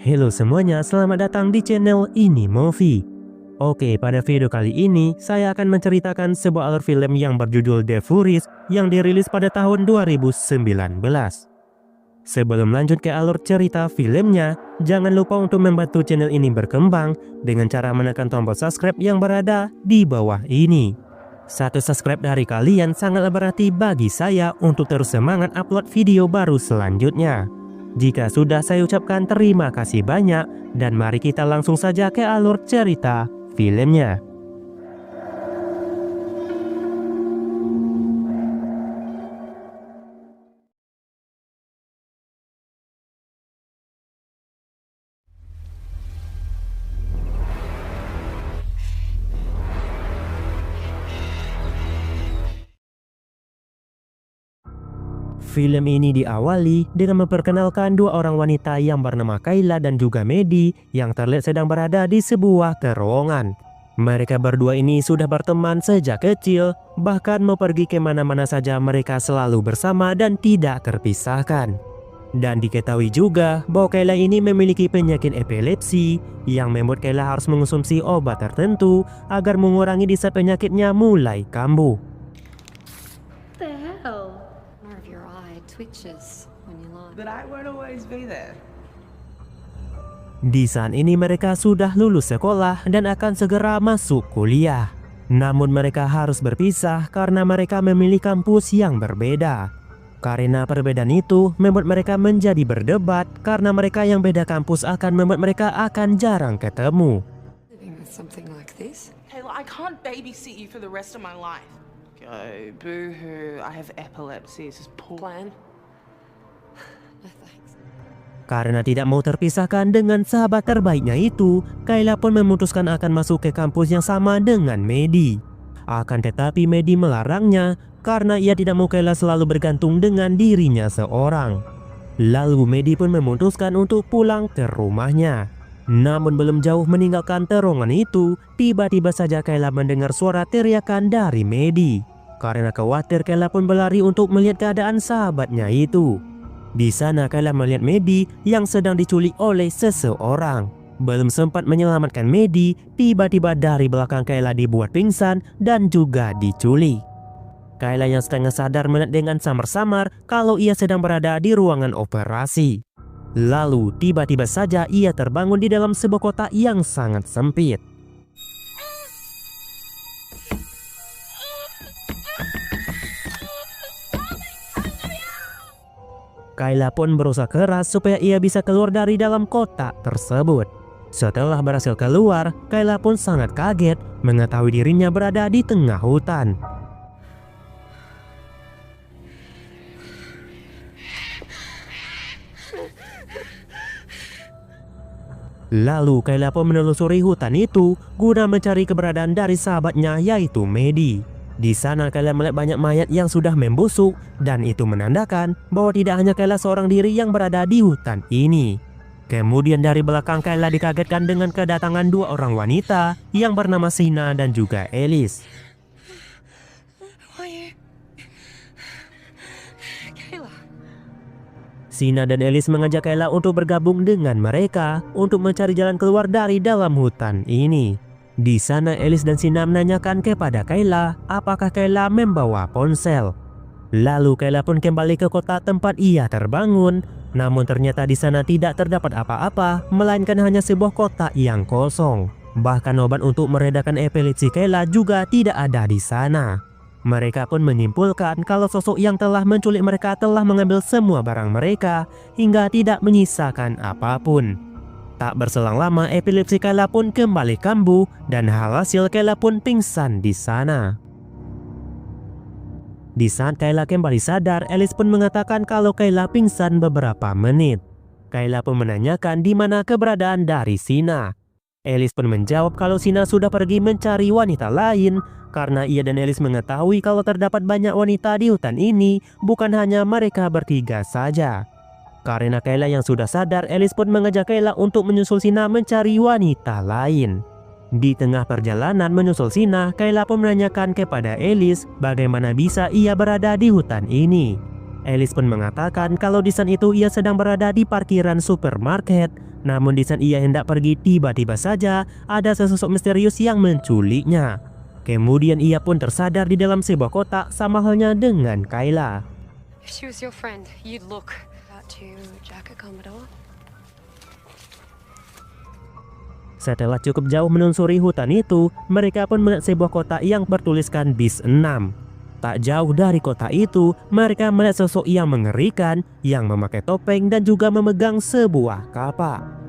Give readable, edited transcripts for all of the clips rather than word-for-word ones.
Halo semuanya, selamat datang di channel Ini Movie. Oke, pada video kali ini saya akan menceritakan sebuah alur film yang berjudul The Furies yang dirilis pada tahun 2019. Sebelum lanjut ke alur cerita filmnya, jangan lupa untuk membantu channel ini berkembang dengan cara menekan tombol subscribe yang berada di bawah ini. Satu subscribe dari kalian sangatlah berarti bagi saya untuk terus semangat upload video baru selanjutnya. Jika sudah, saya ucapkan terima kasih banyak dan mari kita langsung saja ke alur cerita filmnya. Film ini diawali dengan memperkenalkan dua orang wanita yang bernama Kayla dan juga Maddie yang terlihat sedang berada di sebuah terowongan. Mereka berdua ini sudah berteman sejak kecil, bahkan mau pergi kemana-mana saja mereka selalu bersama dan tidak terpisahkan. Dan diketahui juga bahwa Kayla ini memiliki penyakit epilepsi yang membuat Kayla harus mengonsumsi obat tertentu agar mengurangi di saat penyakitnya mulai kambuh. Di saat ini mereka sudah lulus sekolah dan akan segera masuk kuliah. Namun mereka harus berpisah karena mereka memilih kampus yang berbeda. Karena perbedaan itu membuat mereka menjadi berdebat karena mereka yang beda kampus akan membuat mereka akan jarang ketemu. I can't babysit you for the rest of my life. Go, boo-hoo, I have epilepsy. This is poor plan. No thanks. Karena tidak mau terpisahkan dengan sahabat terbaiknya itu, Kayla pun memutuskan akan masuk ke kampus yang sama dengan Maddie. Akan tetapi Maddie melarangnya karena ia tidak mau Kayla selalu bergantung dengan dirinya seorang. Lalu Maddie pun memutuskan untuk pulang ke rumahnya. Namun belum jauh meninggalkan terowongan itu, tiba-tiba saja Kayla mendengar suara teriakan dari Maddie. Karena khawatir, Kayla pun berlari untuk melihat keadaan sahabatnya itu. Di sana Kayla melihat Maddie yang sedang diculik oleh seseorang. Belum sempat menyelamatkan Maddie, tiba-tiba dari belakang Kayla dibuat pingsan dan juga diculik. Kayla yang setengah sadar melihat dengan samar-samar kalau ia sedang berada di ruangan operasi. Lalu tiba-tiba saja ia terbangun di dalam sebuah kotak yang sangat sempit. Kayla pun berusaha keras supaya ia bisa keluar dari dalam kotak tersebut. Setelah berhasil keluar, Kayla pun sangat kaget mengetahui dirinya berada di tengah hutan. Lalu Kayla pun menelusuri hutan itu guna mencari keberadaan dari sahabatnya yaitu Maddie. Di sana Kayla melihat banyak mayat yang sudah membusuk dan itu menandakan bahwa tidak hanya Kayla seorang diri yang berada di hutan ini. Kemudian dari belakang Kayla dikagetkan dengan kedatangan dua orang wanita yang bernama Sina dan juga Alice. Sina dan Alice mengajak Kayla untuk bergabung dengan mereka untuk mencari jalan keluar dari dalam hutan ini. Di sana Alice dan Sina menanyakan kepada Kayla apakah Kayla membawa ponsel. Lalu Kayla pun kembali ke kota tempat ia terbangun. Namun ternyata di sana tidak terdapat apa-apa, melainkan hanya sebuah kotak yang kosong. Bahkan obat untuk meredakan epilepsi Kayla juga tidak ada di sana. Mereka pun menyimpulkan kalau sosok yang telah menculik mereka telah mengambil semua barang mereka hingga tidak menyisakan apapun. Tak berselang lama epilepsi Kayla pun kembali kambuh dan hasil Kayla pun pingsan di sana. Di saat Kayla kembali sadar, Alice pun mengatakan kalau Kayla pingsan beberapa menit. Kayla pun menanyakan di mana keberadaan dari Sina. Alice pun menjawab kalau Sina sudah pergi mencari wanita lain karena ia dan Alice mengetahui kalau terdapat banyak wanita di hutan ini, bukan hanya mereka bertiga saja. Karena Kayla yang sudah sadar, Alice pun mengajak Kayla untuk menyusul Sina mencari wanita lain. Di tengah perjalanan menyusul Sina, Kayla pun menanyakan kepada Alice bagaimana bisa ia berada di hutan ini. Alice pun mengatakan kalau di saat itu ia sedang berada di parkiran supermarket, Namun di saat ia hendak pergi, tiba-tiba saja ada sesosok misterius yang menculiknya. Kemudian ia pun tersadar di dalam sebuah kotak, sama halnya dengan Kayla. If she was your friend, you'd look out to Jacket Commodore. Setelah cukup jauh menelusuri hutan itu, mereka pun melihat sebuah kotak yang bertuliskan BIS 6. Tak jauh dari kota itu, mereka melihat sosok yang mengerikan yang memakai topeng dan juga memegang sebuah kapak.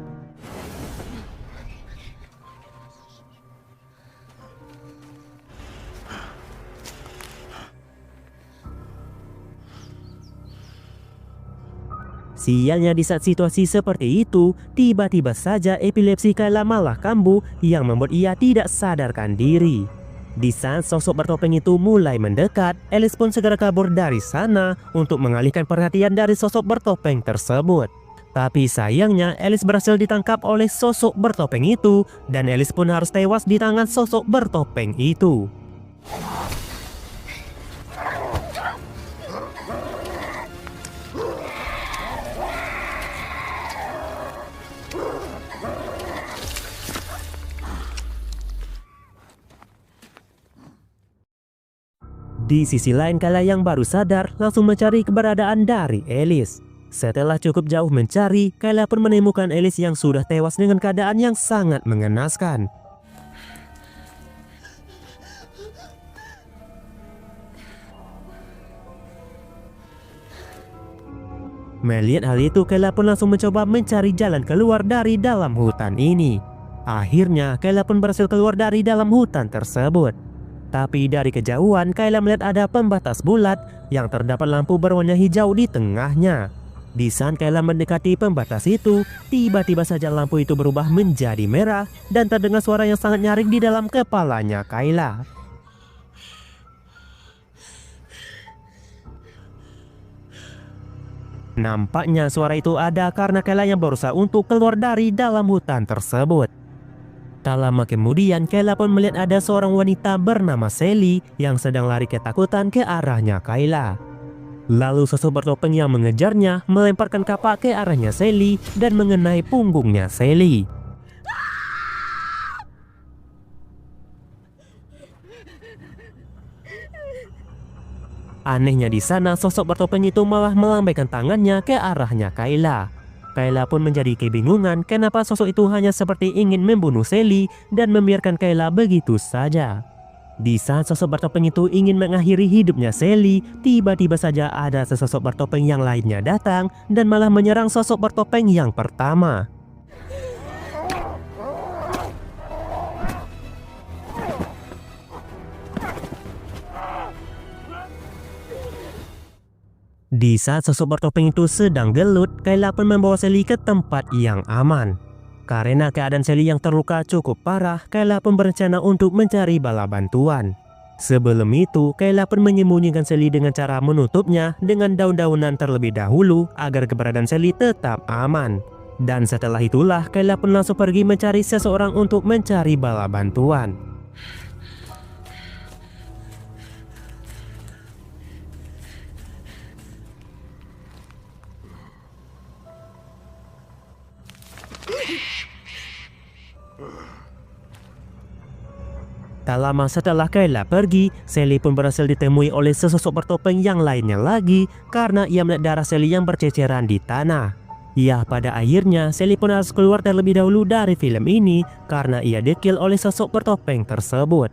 Sialnya di saat situasi seperti itu, tiba-tiba saja epilepsi Kayla malah kambuh yang membuat ia tidak sadarkan diri. Di saat sosok bertopeng itu mulai mendekat, Alice pun segera kabur dari sana untuk mengalihkan perhatian dari sosok bertopeng tersebut. Tapi sayangnya Alice berhasil ditangkap oleh sosok bertopeng itu dan Alice pun harus tewas di tangan sosok bertopeng itu. Di sisi lain, Kayla yang baru sadar langsung mencari keberadaan dari Alice. Setelah cukup jauh mencari, Kayla pun menemukan Alice yang sudah tewas dengan keadaan yang sangat mengenaskan. Melihat hal itu, Kayla pun langsung mencoba mencari jalan keluar dari dalam hutan ini. Akhirnya, Kayla pun berhasil keluar dari dalam hutan tersebut. Tapi dari kejauhan, Kayla melihat ada pembatas bulat yang terdapat lampu berwarna hijau di tengahnya. Di saat Kayla mendekati pembatas itu, tiba-tiba saja lampu itu berubah menjadi merah dan terdengar suara yang sangat nyaring di dalam kepalanya Kayla. Nampaknya suara itu ada karena Kayla yang berusaha untuk keluar dari dalam hutan tersebut. Tak lama kemudian, Kayla pun melihat ada seorang wanita bernama Sally yang sedang lari ketakutan ke arahnya Kayla. Lalu sosok bertopeng yang mengejarnya melemparkan kapak ke arahnya Sally dan mengenai punggungnya Sally. Anehnya di sana, sosok bertopeng itu malah melambaikan tangannya ke arahnya Kayla. Kayla pun menjadi kebingungan kenapa sosok itu hanya seperti ingin membunuh Sally dan membiarkan Kayla begitu saja. Di saat sosok bertopeng itu ingin mengakhiri hidupnya Sally, tiba-tiba saja ada sesosok bertopeng yang lainnya datang dan malah menyerang sosok bertopeng yang pertama. Di saat sosok bertopeng itu sedang gelut, Kayla pun membawa Sally ke tempat yang aman. Karena keadaan Sally yang terluka cukup parah, Kayla pun berencana untuk mencari bala bantuan. Sebelum itu, Kayla pun menyembunyikan Sally dengan cara menutupnya dengan daun-daunan terlebih dahulu agar keberadaan Sally tetap aman. Dan setelah itulah, Kayla pun langsung pergi mencari seseorang untuk mencari bala bantuan. Tak lama setelah Kayla pergi, Sally pun berhasil ditemui oleh sesosok bertopeng yang lainnya lagi karena ia melihat darah Sally yang berceceran di tanah. Ya, pada akhirnya Sally pun harus keluar terlebih dahulu dari film ini karena ia dikill oleh sosok bertopeng tersebut.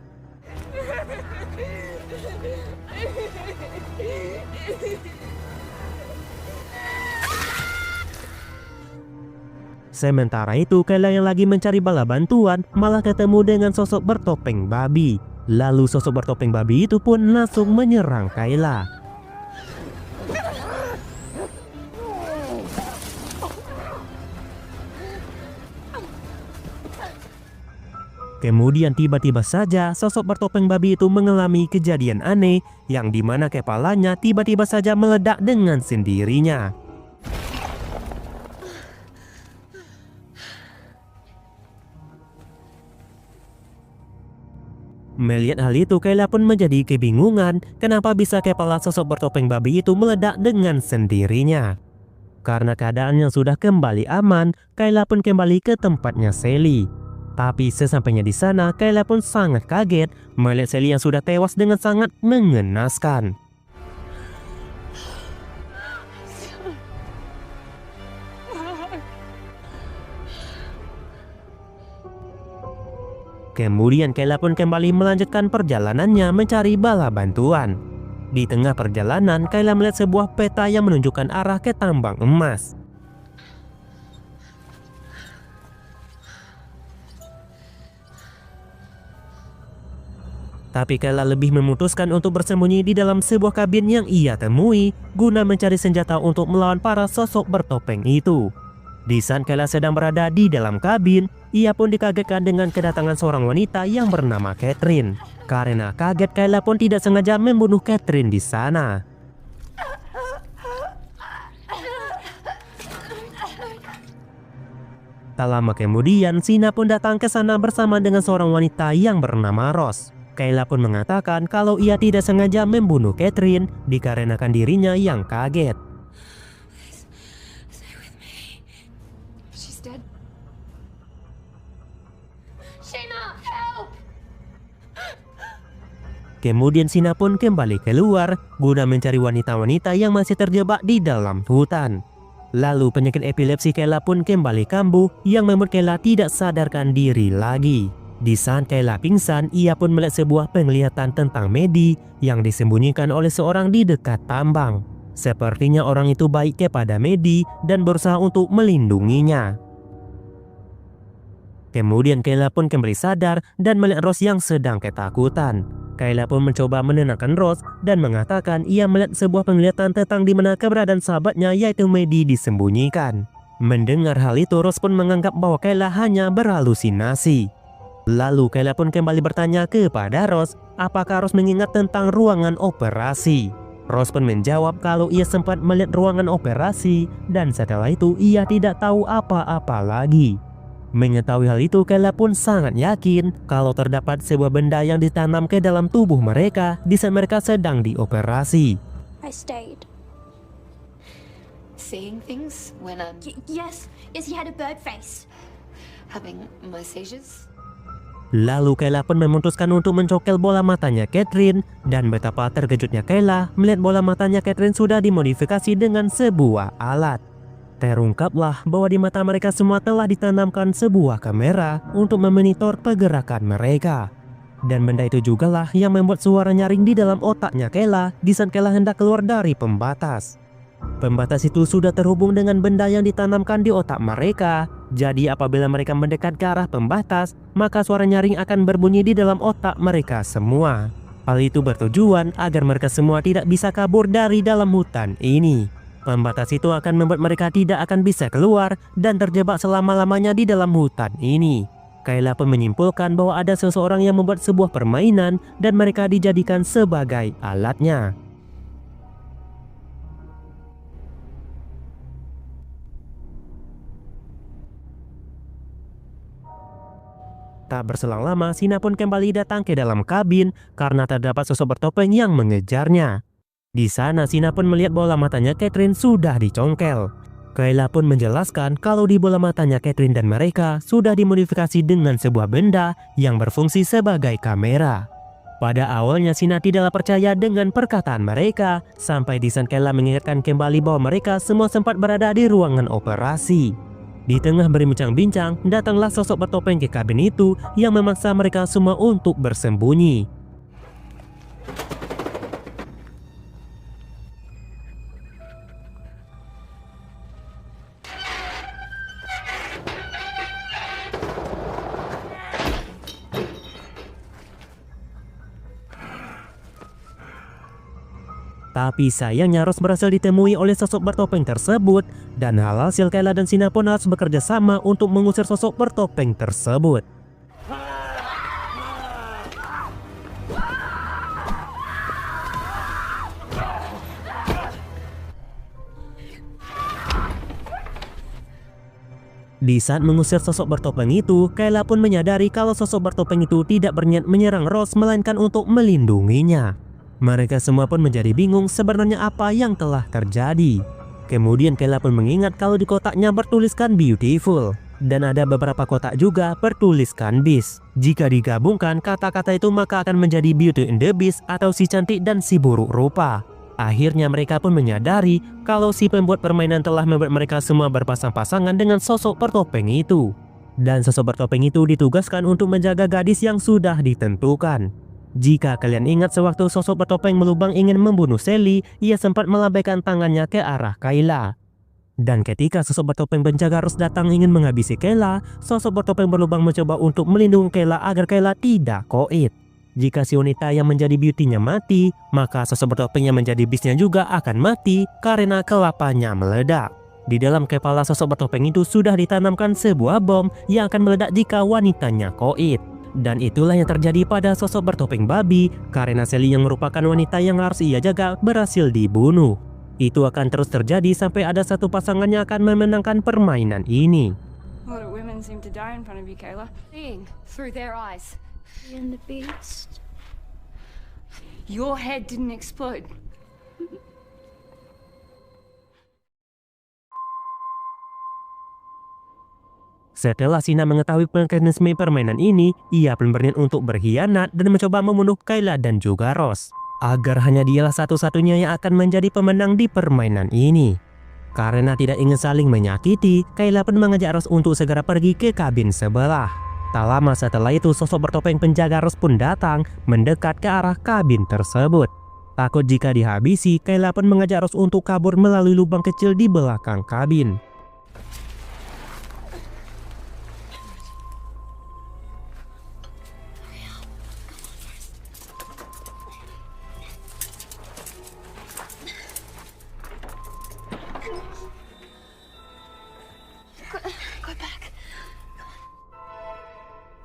Sementara itu, Kayla yang lagi mencari bala bantuan malah ketemu dengan sosok bertopeng babi. Lalu sosok bertopeng babi itu pun langsung menyerang Kayla. Kemudian tiba-tiba saja sosok bertopeng babi itu mengalami kejadian aneh yang dimana kepalanya tiba-tiba saja meledak dengan sendirinya. Melihat hal itu, Kayla pun menjadi kebingungan kenapa bisa kepala sosok bertopeng babi itu meledak dengan sendirinya. Karena keadaan yang sudah kembali aman, Kayla pun kembali ke tempatnya Sally. Tapi sesampainya di sana, Kayla pun sangat kaget melihat Sally yang sudah tewas dengan sangat mengenaskan. Kemudian Kayla pun kembali melanjutkan perjalanannya mencari bala bantuan. Di tengah perjalanan, Kayla melihat sebuah peta yang menunjukkan arah ke tambang emas. Tapi Kayla lebih memutuskan untuk bersembunyi di dalam sebuah kabin yang ia temui guna mencari senjata untuk melawan para sosok bertopeng itu. Di saat Kayla sedang berada di dalam kabin, ia pun dikagetkan dengan kedatangan seorang wanita yang bernama Catherine. Karena kaget, Kayla pun tidak sengaja membunuh Catherine di sana. Tak lama kemudian, Sina pun datang ke sana bersama dengan seorang wanita yang bernama Rose. Kayla pun mengatakan kalau ia tidak sengaja membunuh Catherine dikarenakan dirinya yang kaget. She's dead. Shayna, help! Kemudian Sina pun kembali keluar guna mencari wanita-wanita yang masih terjebak di dalam hutan. Lalu penyakit epilepsi Kayla pun kembali kambuh yang membuat Kayla tidak sadarkan diri lagi. Di saat Kayla pingsan, ia pun melihat sebuah penglihatan tentang Maddie yang disembunyikan oleh seorang di dekat tambang. Sepertinya orang itu baik kepada Maddie dan berusaha untuk melindunginya. Kemudian Kayla pun kembali sadar dan melihat Rose yang sedang ketakutan. Kayla pun mencoba menenangkan Rose dan mengatakan ia melihat sebuah penglihatan tentang di mana keberadaan sahabatnya yaitu Maddie disembunyikan. Mendengar hal itu, Rose pun menganggap bahwa Kayla hanya berhalusinasi. Lalu Kayla pun kembali bertanya kepada Rose apakah Rose mengingat tentang ruangan operasi. Rose pun menjawab kalau ia sempat melihat ruangan operasi dan setelah itu ia tidak tahu apa-apa lagi. Mengetahui hal itu, Kayla pun sangat yakin kalau terdapat sebuah benda yang ditanam ke dalam tubuh mereka di saat mereka sedang dioperasi. I stayed. Seeing things when I'm Yes, he had a bird face. having my seizures? Lalu Kayla pun memutuskan untuk mencokel bola matanya Catherine dan betapa terkejutnya Kayla melihat bola matanya Catherine sudah dimodifikasi dengan sebuah alat. Terungkaplah bahwa di mata mereka semua telah ditanamkan sebuah kamera untuk memonitor pergerakan mereka. Dan benda itu jugalah yang membuat suara nyaring di dalam otaknya Kayla di saat Kayla hendak keluar dari pembatas. Pembatas itu sudah terhubung dengan benda yang ditanamkan di otak mereka. Jadi apabila mereka mendekat ke arah pembatas, maka suara nyaring akan berbunyi di dalam otak mereka semua. Hal itu bertujuan agar mereka semua tidak bisa kabur dari dalam hutan ini. Pembatas itu akan membuat mereka tidak akan bisa keluar dan terjebak selama-lamanya di dalam hutan ini. Kayla pun menyimpulkan bahwa ada seseorang yang membuat sebuah permainan dan mereka dijadikan sebagai alatnya. Tak berselang lama, Sina pun kembali datang ke dalam kabin karena terdapat sosok bertopeng yang mengejarnya. Di sana, Sina pun melihat bola matanya Catherine sudah dicongkel. Kayla pun menjelaskan kalau di bola matanya Catherine dan mereka sudah dimodifikasi dengan sebuah benda yang berfungsi sebagai kamera. Pada awalnya Sina tidaklah percaya dengan perkataan mereka, sampai di saat Kayla mengingatkan kembali bahwa mereka semua sempat berada di ruangan operasi. Di tengah berbincang-bincang, datanglah sosok bertopeng ke kabin itu yang memaksa mereka semua untuk bersembunyi. Tapi sayangnya Rose berhasil ditemui oleh sosok bertopeng tersebut dan alhasil Kayla dan Sina pun harus bekerja sama untuk mengusir sosok bertopeng tersebut. Di saat mengusir sosok bertopeng itu, Kayla pun menyadari kalau sosok bertopeng itu tidak berniat menyerang Rose melainkan untuk melindunginya. Mereka semua pun menjadi bingung sebenarnya apa yang telah terjadi. Kemudian Kayla pun mengingat kalau di kotaknya bertuliskan beautiful. Dan ada beberapa kotak juga bertuliskan beast. Jika digabungkan kata-kata itu maka akan menjadi Beauty and the Beast atau si cantik dan si buruk rupa. Akhirnya mereka pun menyadari kalau si pembuat permainan telah membuat mereka semua berpasang-pasangan dengan sosok bertopeng itu. Dan sosok bertopeng itu ditugaskan untuk menjaga gadis yang sudah ditentukan. Jika kalian ingat sewaktu sosok bertopeng melubang ingin membunuh Sally, ia sempat melambaikan tangannya ke arah Kayla. Dan ketika sosok bertopeng penjaga Rose datang ingin menghabisi Kayla, sosok bertopeng berlubang mencoba untuk melindungi Kayla agar Kayla tidak koit. Jika si wanita yang menjadi beauty-nya mati, maka sosok bertopeng yang menjadi beast-nya juga akan mati karena kelapanya meledak. Di dalam kepala sosok bertopeng itu sudah ditanamkan sebuah bom yang akan meledak jika wanitanya koit. Dan itulah yang terjadi pada sosok bertopeng babi karena Sally yang merupakan wanita yang harus ia jaga berhasil dibunuh. Itu akan terus terjadi sampai ada satu pasangan yang akan memenangkan permainan ini. A lot of women seem to die in front of you, Kayla. Seeing through their eyes. And the beast. Your head didn't explode. Setelah Sina mengetahui mekanisme permainan ini, ia pun berniat untuk berkhianat dan mencoba membunuh Kayla dan juga Rose. Agar hanya dialah satu-satunya yang akan menjadi pemenang di permainan ini. Karena tidak ingin saling menyakiti, Kayla pun mengajak Rose untuk segera pergi ke kabin sebelah. Tak lama setelah itu sosok bertopeng penjaga Rose pun datang mendekat ke arah kabin tersebut. Takut jika dihabisi, Kayla pun mengajak Rose untuk kabur melalui lubang kecil di belakang kabin.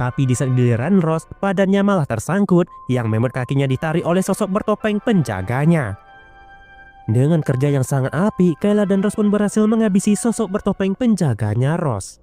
Tapi di saat giliran Rose, badannya malah tersangkut yang membuat kakinya ditarik oleh sosok bertopeng penjaganya. Dengan kerja yang sangat apik, Kayla dan Rose pun berhasil menghabisi sosok bertopeng penjaganya Rose.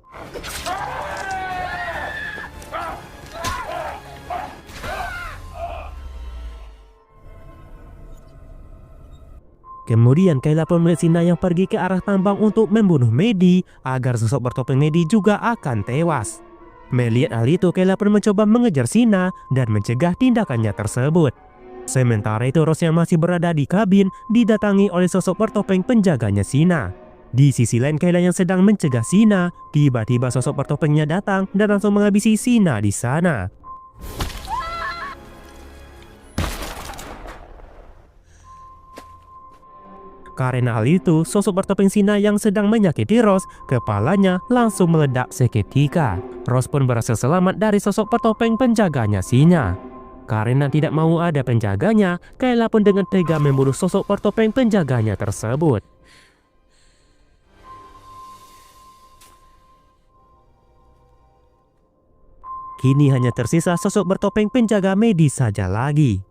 Kemudian Kayla pun melihat Sina yang pergi ke arah tambang untuk membunuh Maddie agar sosok bertopeng Maddie juga akan tewas. Melihat hal itu, Kayla pun mencoba mengejar Sina dan mencegah tindakannya tersebut. Sementara itu Rose yang masih berada di kabin didatangi oleh sosok bertopeng penjaganya Sina. Di sisi lain Kayla yang sedang mencegah Sina, tiba-tiba sosok bertopengnya datang dan langsung menghabisi Sina di sana. Karena hal itu, sosok bertopeng Sina yang sedang menyakiti Rose, kepalanya langsung meledak seketika. Rose pun berhasil selamat dari sosok bertopeng penjaganya Sina. Karena tidak mau ada penjaganya, Kayla pun dengan tega membunuh sosok bertopeng penjaganya tersebut. Kini hanya tersisa sosok bertopeng penjaga Maddie saja lagi.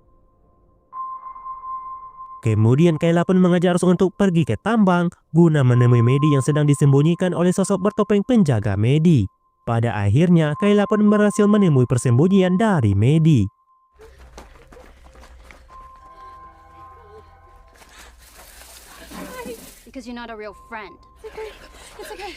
Kemudian Kayla pun mengajak Rose untuk pergi ke tambang guna menemui Maddie yang sedang disembunyikan oleh sosok bertopeng penjaga Maddie. Pada akhirnya Kayla pun berhasil menemui persembunyian dari Maddie. Because you're not a real friend. It's okay.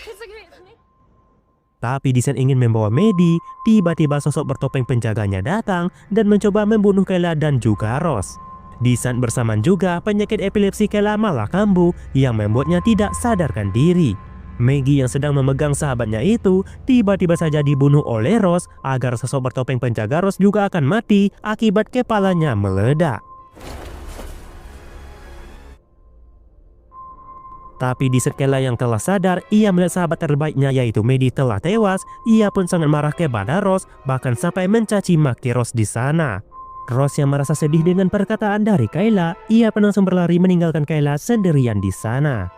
Tapi di saat ingin membawa Maddie, tiba-tiba sosok bertopeng penjaganya datang dan mencoba membunuh Kayla dan juga Rose. Di saat bersamaan juga, penyakit epilepsi Kayla malah kambuh yang membuatnya tidak sadarkan diri. Maggie yang sedang memegang sahabatnya itu tiba-tiba saja dibunuh oleh Rose agar sosok bertopeng penjaga Rose juga akan mati akibat kepalanya meledak. Tapi di saat Kayla yang telah sadar, ia melihat sahabat terbaiknya yaitu Maddie telah tewas. Ia pun sangat marah kepada Rose, bahkan sampai mencaci maki Rose di sana. Rose yang merasa sedih dengan perkataan dari Kayla, ia pun langsung berlari meninggalkan Kayla sendirian di sana.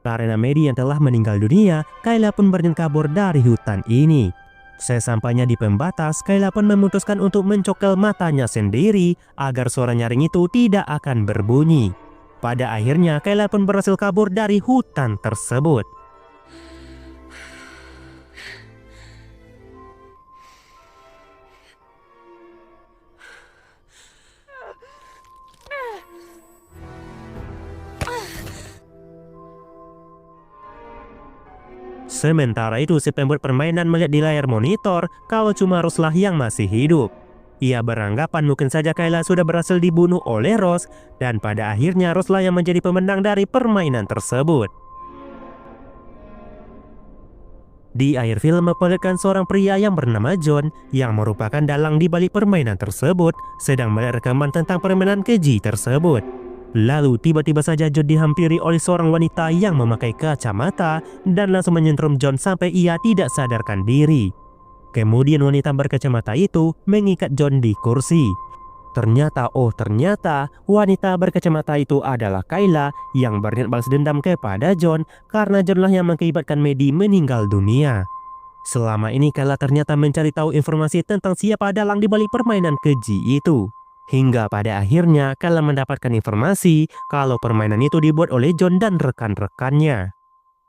Karena Maddie yang telah meninggal dunia, Kayla pun berniat kabur dari hutan ini. Sesampainya di pembatas, Kayla pun memutuskan untuk mencokel matanya sendiri agar suara nyaring itu tidak akan berbunyi. Pada akhirnya, Kayla pun berhasil kabur dari hutan tersebut. Sementara itu si pembuat permainan melihat di layar monitor kalau cuma Rose lah yang masih hidup. Ia beranggapan mungkin saja Kayla sudah berhasil dibunuh oleh Rose dan pada akhirnya Rose lah yang menjadi pemenang dari permainan tersebut. Di akhir film memperlihatkan seorang pria yang bernama John yang merupakan dalang di balik permainan tersebut sedang melihat rekaman tentang permainan keji tersebut. Lalu tiba-tiba saja John dihampiri oleh seorang wanita yang memakai kacamata dan langsung menyentrum John sampai ia tidak sadarkan diri. Kemudian wanita berkacamata itu mengikat John di kursi. Ternyata wanita berkacamata itu adalah Kayla yang berniat balas dendam kepada John karena John lah yang mengakibatkan Maddie meninggal dunia. Selama ini Kayla ternyata mencari tahu informasi tentang siapa dalang di balik permainan keji itu. Hingga pada akhirnya Kayla mendapatkan informasi kalau permainan itu dibuat oleh John dan rekan-rekannya.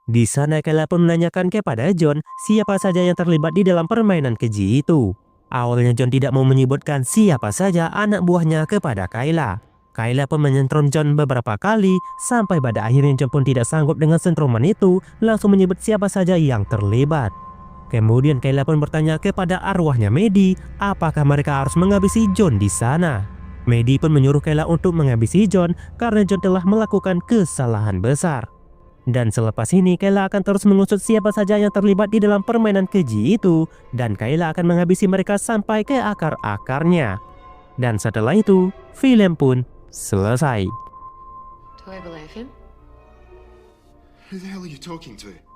Di sana Kayla pun menanyakan kepada John siapa saja yang terlibat di dalam permainan keji itu. Awalnya John tidak mau menyebutkan siapa saja anak buahnya kepada Kayla. Kayla pun menyentrum John beberapa kali sampai pada akhirnya John pun tidak sanggup dengan sentruman itu, langsung menyebut siapa saja yang terlibat. Kemudian Kayla pun bertanya kepada arwahnya Maddie apakah mereka harus menghabisi John di sana. Maddie pun menyuruh Kayla untuk menghabisi John karena John telah melakukan kesalahan besar. Dan selepas ini Kayla akan terus mengusut siapa saja yang terlibat di dalam permainan keji itu dan Kayla akan menghabisi mereka sampai ke akar-akarnya. Dan setelah itu film pun selesai. Do I believe him? Who the hell are you talking to?